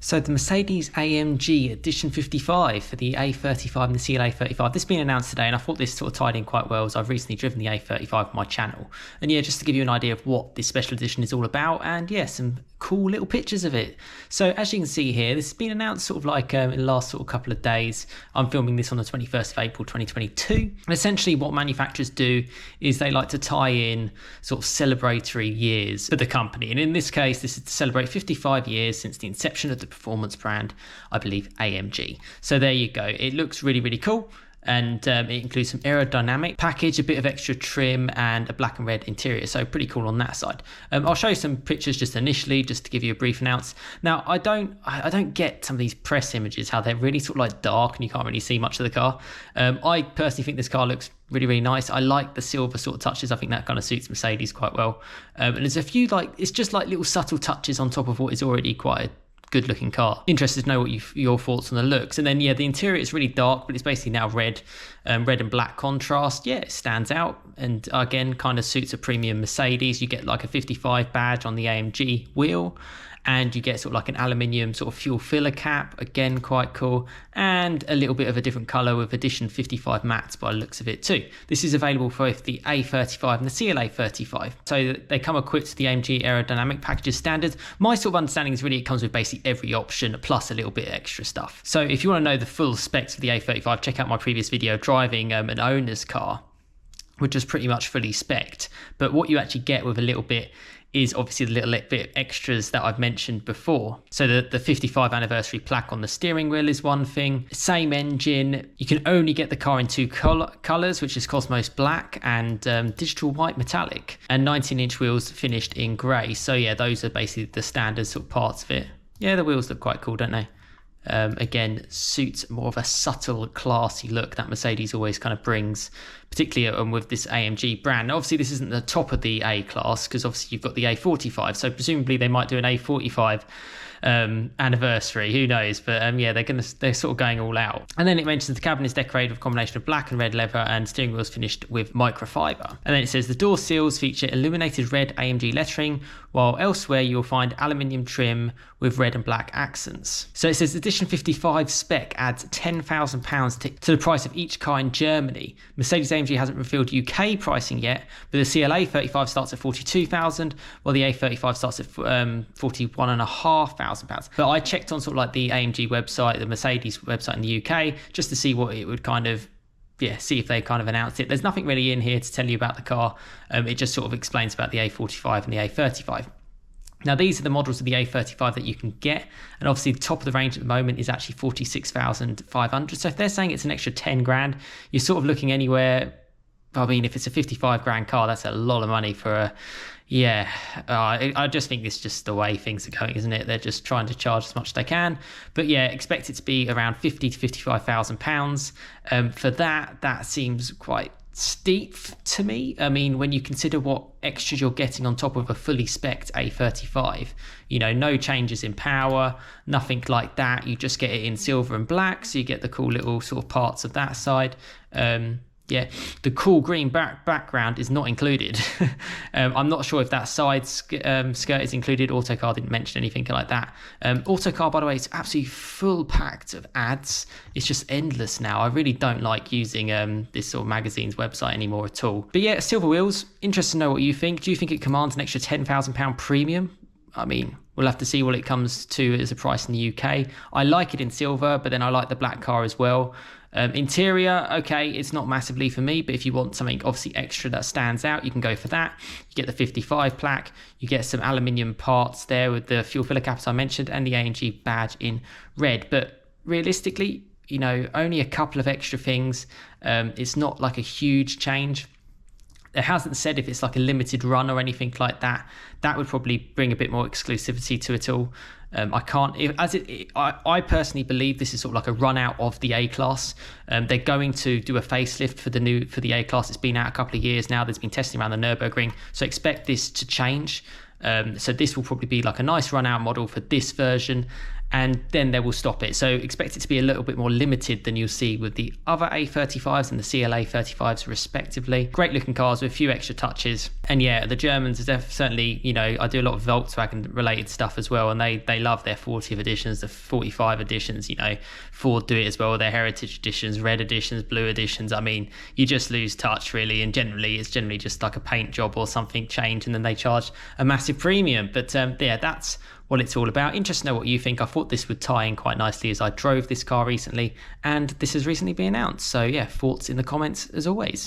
So the Mercedes-AMG Edition 55 for the A35 and the CLA35, this has been announced today, and I thought this sort of tied in quite well as I've recently driven the A35 on my channel. And yeah, just to give you an idea of what this special edition is all about, and yeah, some cool little pictures of it. So as you can see here, this has been announced sort of like in the last sort of couple of days. I'm filming this on the 21st of April 2022. And essentially what manufacturers do is they like to tie in sort of celebratory years for the company. And in this case, this is to celebrate 55 years since the inception of the performance brand, I believe AMG. So there you go. It looks really, really cool. And it includes some Aerodynamic Package, a bit of extra trim, and a black and red interior. So pretty cool on that side. I'll show you some pictures just initially, just to give you a brief announce. Now, I don't get some of these press images, how they're really sort of like dark and you can't really see much of the car. I personally think this car looks really, really nice. I like the silver sort of touches. I think that kind of suits Mercedes quite well. And there's a few it's just like little subtle touches on top of what is already quite a good looking car. Interested to know what your thoughts on the looks. And then yeah, the interior is really dark, but it's basically now red and black contrast. Yeah, it stands out, and again kind of suits a premium Mercedes. You get like a 55 badge on the AMG wheel, and you get sort of like an aluminium sort of fuel filler cap, again quite cool, and a little bit of a different color with Edition 55 mattes by the looks of it too. This is available for both the A35 and the CLA35. So they come equipped with the AMG Aerodynamic Packages standard. My sort of understanding is really it comes with basically every option plus a little bit of extra stuff. So if you want to know the full specs of the A35, check out my previous video driving an owner's car, which is pretty much fully spec'd. But what you actually get with a little bit is obviously the little bit extras that I've mentioned before. So the 55 anniversary plaque on the steering wheel is one thing. Same engine. You can only get the car in two colors, which is Cosmos Black and Digital White Metallic, and 19-inch wheels finished in grey. So yeah, those are basically the standard sort of parts of it. Yeah, the wheels look quite cool, don't they? Again, suits more of a subtle, classy look that Mercedes always kind of brings, particularly with this AMG brand. Now, obviously, this isn't the top of the A class, because obviously you've got the A45, so presumably they might do an A45 anniversary, who knows, but yeah, they're sort of going all out. And then it mentions the cabin is decorated with a combination of black and red leather, and steering wheels finished with microfiber. And then it says the door seals feature Illuminated Red Amg Lettering, while elsewhere you'll find aluminium trim with red and black accents. So it says Edition 55 spec adds £10,000 to the price of each car in Germany. Mercedes-AMG hasn't revealed UK pricing yet, but the CLA35 starts at £42,000, while the A35 starts at £41,500. But I checked on sort of like the AMG website, the Mercedes website in the UK, just to see what it would kind of, see if they kind of announced it. There's nothing really in here to tell you about the car. It just sort of explains about the A45 and the A35. Now, these are the models of the A35 that you can get, and obviously the top of the range at the moment is actually 46,500. So if they're saying it's an extra 10 grand, you're sort of looking anywhere. I mean, if it's a 55 grand car, that's a lot of money for a, I just think this is just the way things are going, isn't it? They're just trying to charge as much as they can. But yeah, expect it to be around 50 to 55,000 pounds. For that seems quite steep to me. I mean, when you consider what extras you're getting on top of a fully spec'd A35, no changes in power, nothing like that. You just get it in silver and black, so you get the cool little sort of parts of that side. Yeah, the cool green background is not included. I'm not sure if that side skirt is included. Autocar didn't mention anything like that. Autocar, by the way, is absolutely full packed of ads. It's just endless now. I really don't like using this sort of magazine's website anymore at all. But yeah, silver wheels. Interested to know what you think. Do you think it commands an extra £10,000 premium? I mean, we'll have to see what it comes to as a price in the UK. I like it in silver, but then I like the black car as well. Interior, okay, it's not massively for me, but if you want something obviously extra that stands out, you can go for that. You get the 55 plaque, you get some aluminium parts there with the fuel filler caps I mentioned, and the AMG badge in red. But realistically, only a couple of extra things. It's not like a huge change. It hasn't said if it's like a limited run or anything like that. That would probably bring a bit more exclusivity to it all. I personally believe this is sort of like a run out of the A class. They're going to do a facelift for the A class. It's been out a couple of years now. There's been testing around the Nürburgring, so expect this to change. So this will probably be like a nice run out model for this version, and then they will stop it. So expect it to be a little bit more limited than you'll see with the other A35s and the CLA 35s respectively. Great looking cars with a few extra touches. And yeah, the Germans are certainly, you know, I do a lot of Volkswagen related stuff as well, and they love their 40th editions, the 45 editions. You know, Ford do it as well, their heritage editions, red editions, blue editions. I mean, you just lose touch really, and it's generally just like a paint job or something changed, and then they charge a massive premium. But yeah, that's what it's all about. Interesting to know what you think. I thought this would tie in quite nicely as I drove this car recently, and this has recently been announced. So yeah, thoughts in the comments as always.